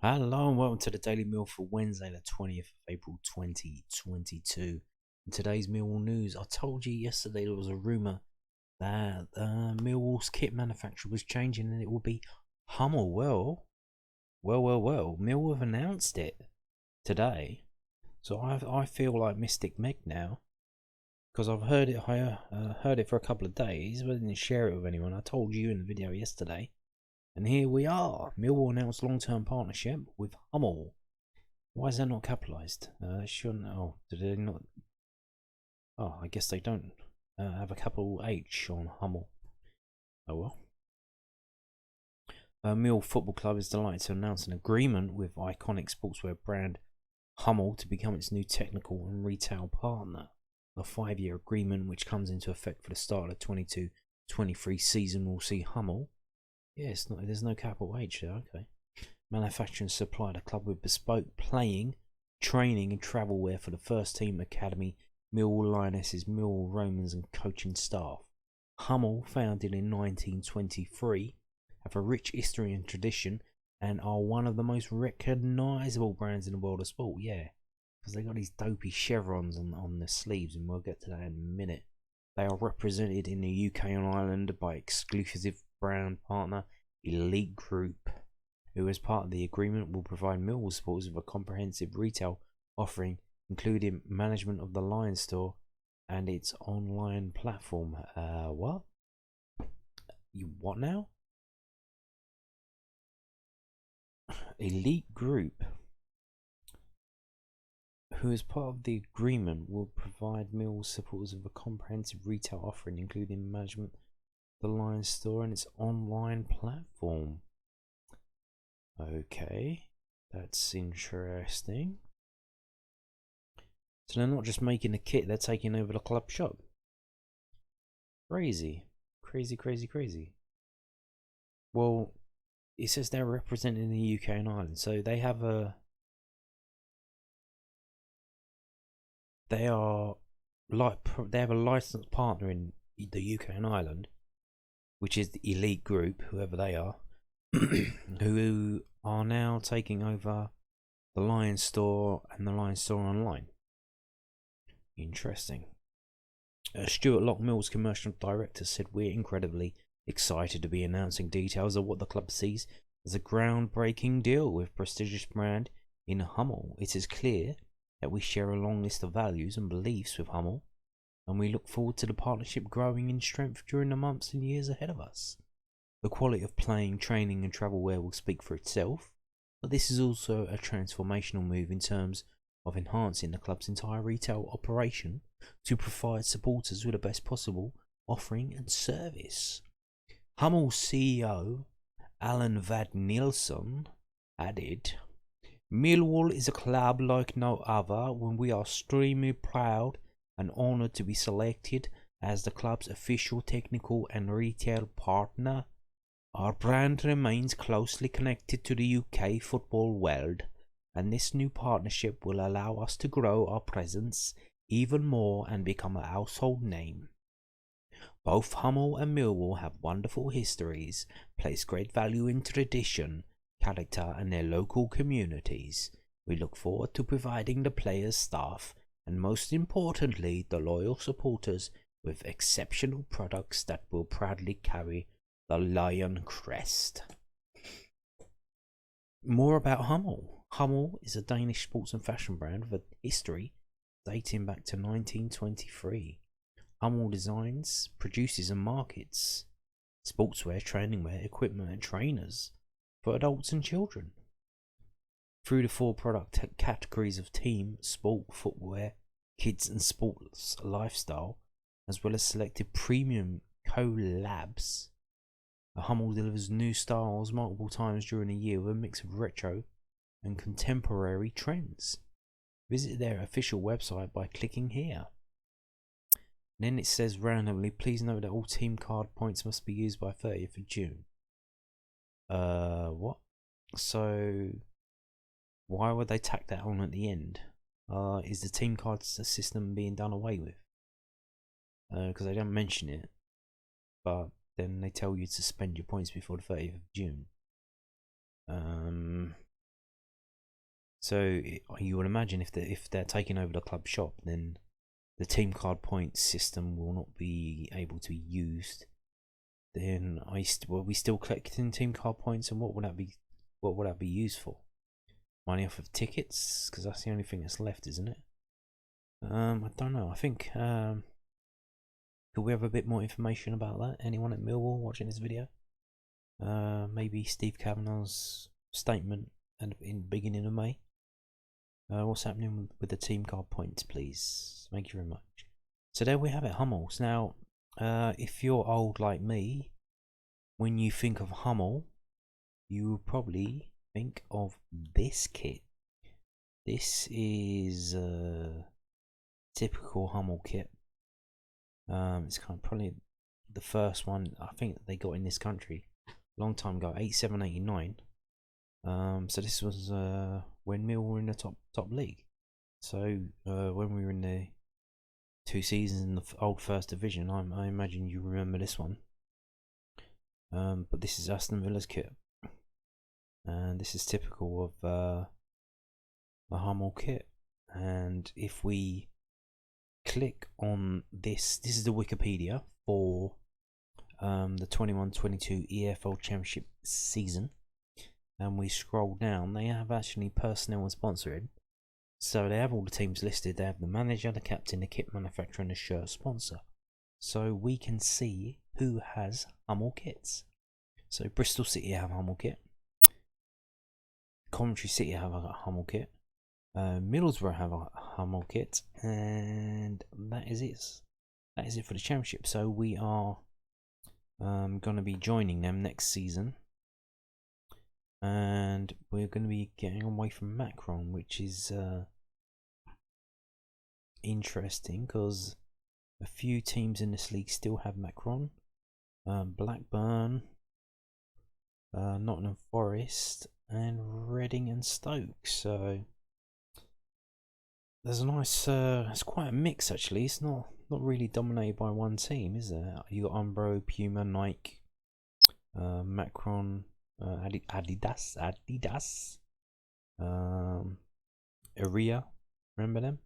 Hello and welcome to the Daily Meal for Wednesday, the 20th of April 2022. In today's Millwall news, I told you yesterday there was a rumour that Millwall's kit manufacturer was changing and it will be Hummel. Well. Millwall have announced it today. So I feel like Mystic Meg now because I've heard it. I heard it for a couple of days, but I didn't share it with anyone. I told you in the video yesterday. And here we are. Millwall announced long-term partnership with Hummel. Why is that not capitalised? They shouldn't. Oh, did they not? Oh, I guess they don't have a capital H on Hummel. Oh well. Millwall Football Club is delighted to announce an agreement with iconic sportswear brand Hummel to become its new technical and retail partner. A 5-year agreement, which comes into effect for the start of the 22-23 season, will see Hummel. Yeah, it's not, there's no capital H there, okay. Manufacturing supply the club with bespoke playing, training and travel wear for the first team academy, Millwall Lionesses, Millwall Romans and coaching staff. Hummel, founded in 1923, have a rich history and tradition and are one of the most recognisable brands in the world of sport, yeah. Because they got these dopey chevrons on their sleeves and we'll get to that in a minute. They are represented in the UK and Ireland by exclusive brand partner Elite Group, who as part of the agreement will provide Millwall supporters with a comprehensive retail offering, including management of the Lion store and its online platform. What? You what now? Elite Group, who as part of the agreement will provide Millwall supporters with a comprehensive retail offering, including management the Lion store and its online platform. Okay, that's interesting. So they're not just making a kit, they're taking over the club shop. Crazy. Well, it says they're representing the UK and Ireland, so they have a they have a licensed partner in the UK and Ireland, which is the Elite Group, whoever they are, who are now taking over the Lion store and the Lion store online. Interesting. Stuart Lock, Mill's commercial director, said, "We're incredibly excited to be announcing details of what the club sees as a groundbreaking deal with prestigious brand in Hummel. It is clear that we share a long list of values and beliefs with Hummel, and we look forward to the partnership growing in strength during the months and years ahead of us. The quality of playing, training and travel wear will speak for itself, but this is also a transformational move in terms of enhancing the club's entire retail operation to provide supporters with the best possible offering and service." Hummel CEO Alan Vad Nielsen added, "Millwall is a club like no other, when we are extremely proud and honoured to be selected as the club's official technical and retail partner. Our brand remains closely connected to the UK football world, and this new partnership will allow us to grow our presence even more and become a household name. Both Hummel and Millwall have wonderful histories, place great value in tradition, character and their local communities. We look forward to providing the players, staff and most importantly the loyal supporters with exceptional products that will proudly carry the Lion crest." More about Hummel. Hummel is a Danish sports and fashion brand with a history dating back to 1923. Hummel designs, produces and markets sportswear, training wear, equipment and trainers for adults and children. Through the 4 product categories of team, sport, footwear, kids and sports lifestyle, as well as selected premium collabs, Hummel delivers new styles multiple times during the year with a mix of retro and contemporary trends. Visit their official website by clicking here. And then it says randomly, "Please note that all team card points must be used by 30th of June. What? So why would they tack that on at the end? Is the team card system being done away with? Because they don't mention it, but then they tell you to spend your points before the 30th of June. So you would imagine if they're taking over the club shop, then the team card points system will not be able to be used. Then will we still collecting team card points, and what would that be? What would that be used for? Money off of tickets, because that's the only thing that's left, isn't it? I don't know. I think could we have a bit more information about that? Anyone at Millwall watching this video? Maybe Steve Kavanagh's statement in the beginning of May. What's happening with the team card points, please? Thank you very much. So there we have it, Hummels. Now, if you're old like me, when you think of Hummel, you will probably think of this kit. This is a typical Hummel kit. It's kind of probably the first one I think that they got in this country a long time ago, 87, 89. So this was when Mill were in the top league. So when we were in the 2 seasons in the old first division, I imagine you remember this one. But this is Aston Villa's kit, and this is typical of the Hummel kit. And if we click on this is the Wikipedia for the 21-22 EFL Championship season, and we scroll down, they have actually personnel and sponsoring. So they have all the teams listed. They have the manager, the captain, the kit manufacturer, and the shirt sponsor. So we can see who has Hummel kits. So Bristol City have a Hummel kit, Coventry City have a Hummel kit, Middlesbrough have a Hummel kit, and that is it. That is it for the championship. So we are going to be joining them next season, and we're going to be getting away from Macron, which is interesting because a few teams in this league still have Macron. Blackburn, Nottingham Forest, and Reading and Stoke. So there's a nice, it's quite a mix actually. It's not really dominated by one team, is there? You got Umbro, Puma, Nike, Macron, Adidas, Aria, remember them?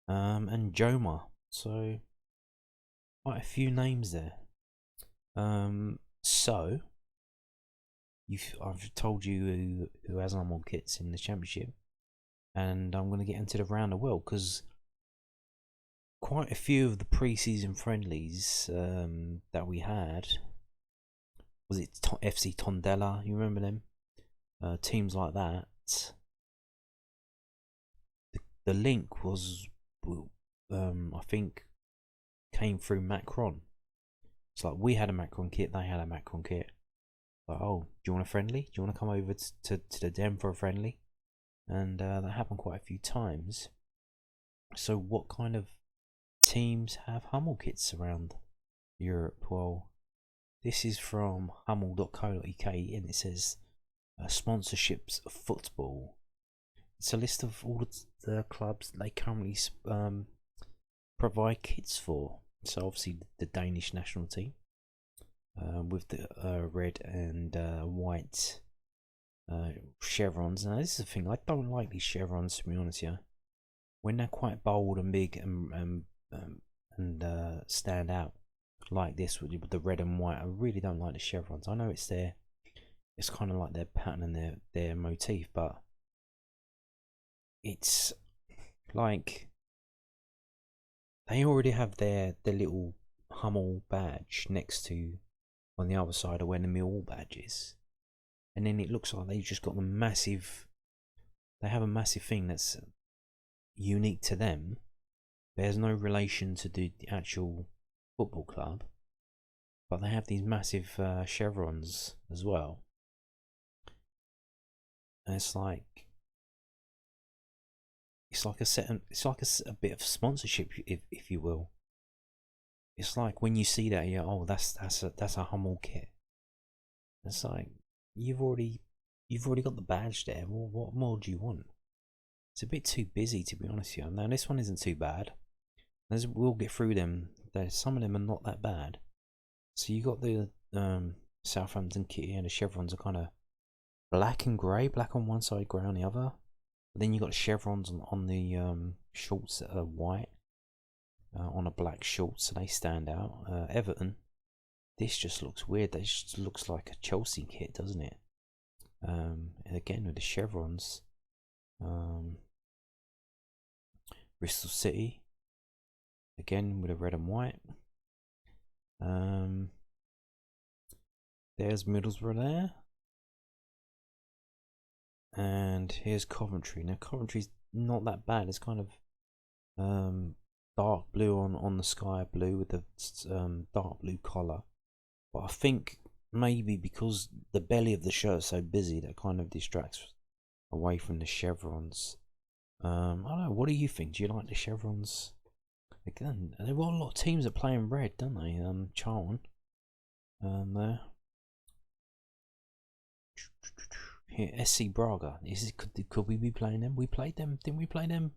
And Joma. So quite a few names there. So I've told you who has Hummel kits in the championship, and I'm going to get into the round of world because quite a few of the pre-season friendlies that we had, was it FC Tondela? You remember them? Teams like that. The link was, I think, came through Macron. It's like we had a Macron kit, they had a Macron kit. Like, oh, do you want a friendly? Do you want to come over to the Den for a friendly? And that happened quite a few times. So what kind of teams have Hummel kits around Europe? Well, this is from hummel.co.uk, and it says sponsorships of football. It's a list of all the clubs they currently provide kits for. So obviously the Danish national team with the red and white chevrons. Now this is the thing, I don't like these chevrons, to be honest. Yeah, when they're quite bold and big and stand out like this with the red and white, I really don't like the chevrons. I know it's kind of like their pattern and their motif, but it's like they already have their little Hummel badge next to, on the other side of where the Millwall badge is, and then it looks like they've just got they have a massive thing that's unique to them. There's no relation to the actual football club, but they have these massive chevrons as well. And it's like a bit of sponsorship, if you will. It's like when you see that, yeah, oh, that's a Hummel kit. It's like you've already got the badge there. Well, what more do you want? It's a bit too busy, to be honest with you. Now this one isn't too bad. We'll get through them. Some of them are not that bad. So you got the Southampton kit, and the chevrons are kind of black and grey, black on one side, grey on the other. But then you got chevrons on the shorts that are white on a black short, so they stand out. Everton, this just looks weird. This just looks like a Chelsea kit, doesn't it? Again with the chevrons. Bristol City, again with a red and white. There's Middlesbrough there. And here's Coventry. Now Coventry's not that bad. It's kind of dark blue on the sky blue with the dark blue collar. But I think maybe because the belly of the shirt is so busy, that kind of distracts away from the chevrons. I don't know. What do you think? Do you like the chevrons? Again, they've got a lot of teams that play in red, don't they? Charlton. There. Here, SC Braga. Could we be playing them? We played them. Didn't we play them?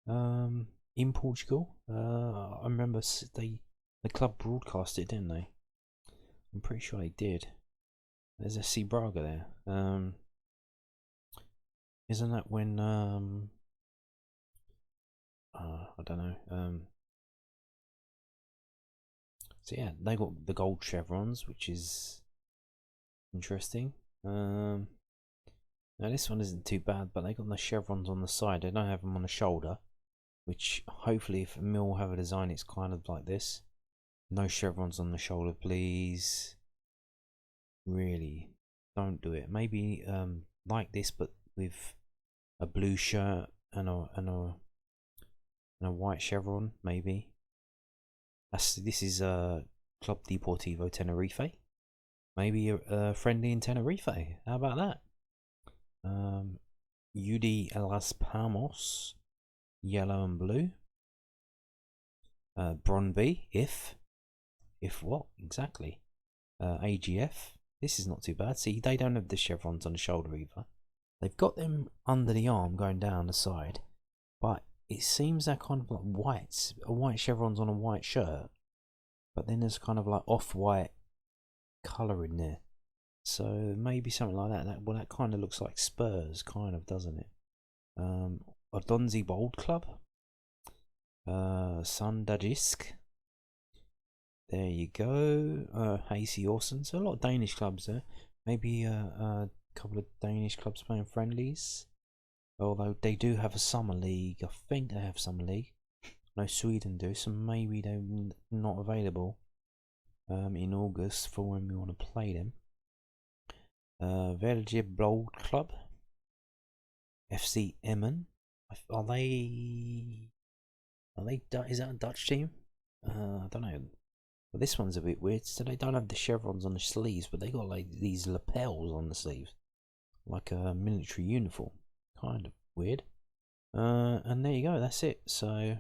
In Portugal. I remember the club broadcast it, didn't they? I'm pretty sure they did. There's SC Braga there. Isn't that when I don't know. So yeah, they got the gold chevrons, which is interesting. Now this one isn't too bad, but they got the chevrons on the side. They don't have them on the shoulder, which hopefully if Mill have a design, it's kind of like this. No chevrons on the shoulder, please. Really, don't do it. Maybe like this, but with a blue shirt and a white chevron, maybe. This is Club Deportivo Tenerife. Maybe a friendly in Tenerife. How about that? UD Las Palmas, yellow and blue. Brøndby, if what exactly? AGF. This is not too bad. See, they don't have the chevrons on the shoulder either. They've got them under the arm going down the side, but it seems they're kind of like whites, a white chevrons on a white shirt, but then there's kind of like off-white colour in there. So maybe something like that. That kind of looks like Spurs, kind of, doesn't it? Odonzi Bold Club, Sundajisk. There you go. Hasey Orson. So a lot of Danish clubs there. Maybe a couple of Danish clubs playing friendlies. Although they do have a summer league. I think they have summer league. No, Sweden do. So maybe they're not available in August for when we want to play them. Verge Bold Club. FC Emmen. Are they? Is that a Dutch team? I don't know. But this one's a bit weird. So they don't have the chevrons on the sleeves, but they got like these lapels on the sleeves, like a military uniform. Kind of weird. And there you go. That's it. So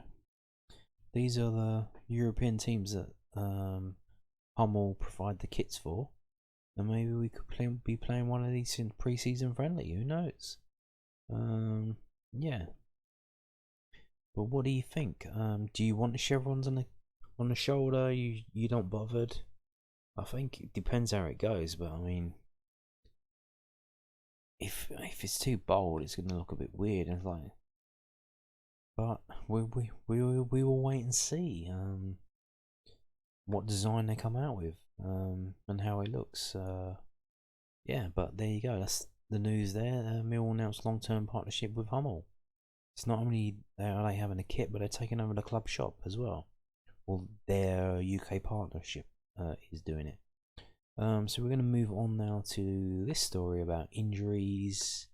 these are the European teams that Hummel provide the kits for, and maybe we could be playing one of these in pre-season friendly. Who knows? Yeah. But what do you think? Do you want the chevrons on the shoulder? You don't bothered? I think it depends how it goes, but I mean, if it's too bold, it's gonna look a bit weird. And it's like, but we will wait and see what design they come out with and how it looks. Yeah, but there you go. That's the news there. Mill announced long-term partnership with Hummel. It's not only are they having a kit, but they're taking over the club shop as well. Well, their UK partnership is doing it. So we're going to move on now to this story about injuries.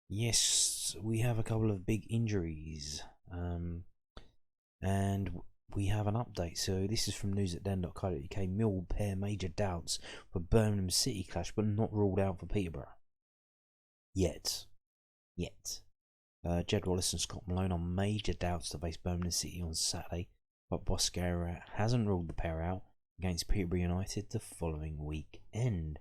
Yes, we have a couple of big injuries, and we have an update. So this is from news@den.co.uk. Mill pair major doubts for Birmingham City clash, but not ruled out for Peterborough. Yet. Jed Wallace and Scott Malone are major doubts to face Birmingham City on Saturday, but Boscara hasn't ruled the pair out against Peterborough United the following weekend.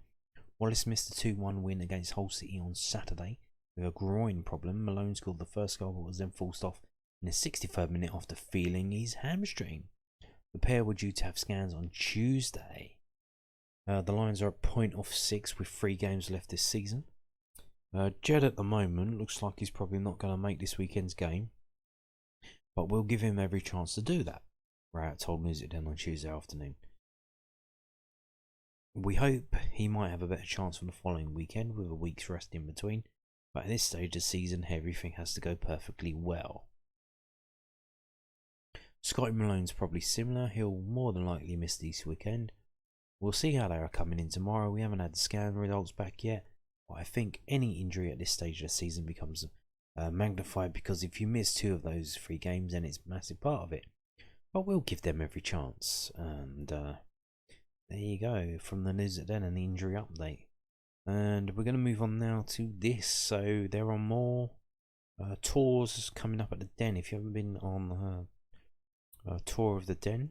Wallace missed a 2-1 win against Hull City on Saturday with a groin problem. Malone scored the first goal but was then forced off in the 63rd minute after feeling his hamstring. The pair were due to have scans on Tuesday. The Lions are a point off 6 with 3 games left this season. Jed at the moment looks like he's probably not going to make this weekend's game, but we'll give him every chance to do that. Rat told Music Den on Tuesday afternoon. We hope he might have a better chance for the following weekend with a week's rest in between, but at this stage of the season everything has to go perfectly well. Scotty Malone's probably similar, he'll more than likely miss this weekend. We'll see how they are coming in tomorrow. We haven't had the scan results back yet, but I think any injury at this stage of the season becomes magnified, because if you miss 2 of those 3 games then it's a massive part of it. But we'll give them every chance, and there you go from the news then and the injury update. And we're going to move on now to this. So there are more tours coming up at the Den. If you haven't been on a tour of the Den,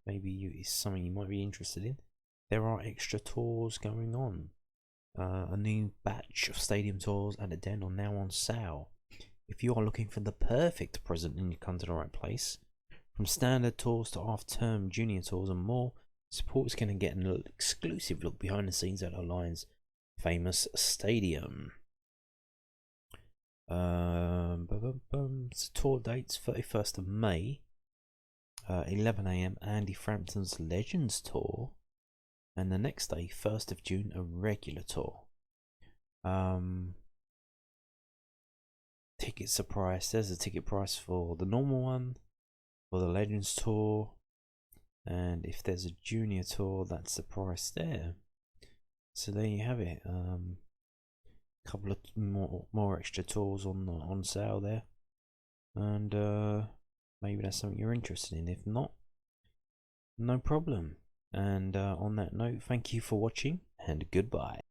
maybe it's something you might be interested in. There are extra tours going on. A new batch of stadium tours at the Den are now on sale. If you are looking for the perfect present, then you come to the right place. From standard tours to half-term junior tours and more, supporters can get an exclusive look behind the scenes at the Lions' famous stadium. So tour dates: 31st of May, 11 AM, Andy Frampton's Legends Tour, and the next day, 1st of June, a regular tour. Tickets are priced. There's a ticket price for the normal one, for the Legends Tour, and if there's a junior tour, that's the price there. So there you have it. Couple of more extra tours on sale there, and maybe that's something you're interested in. If not, no problem. And on that note, thank you for watching, and goodbye.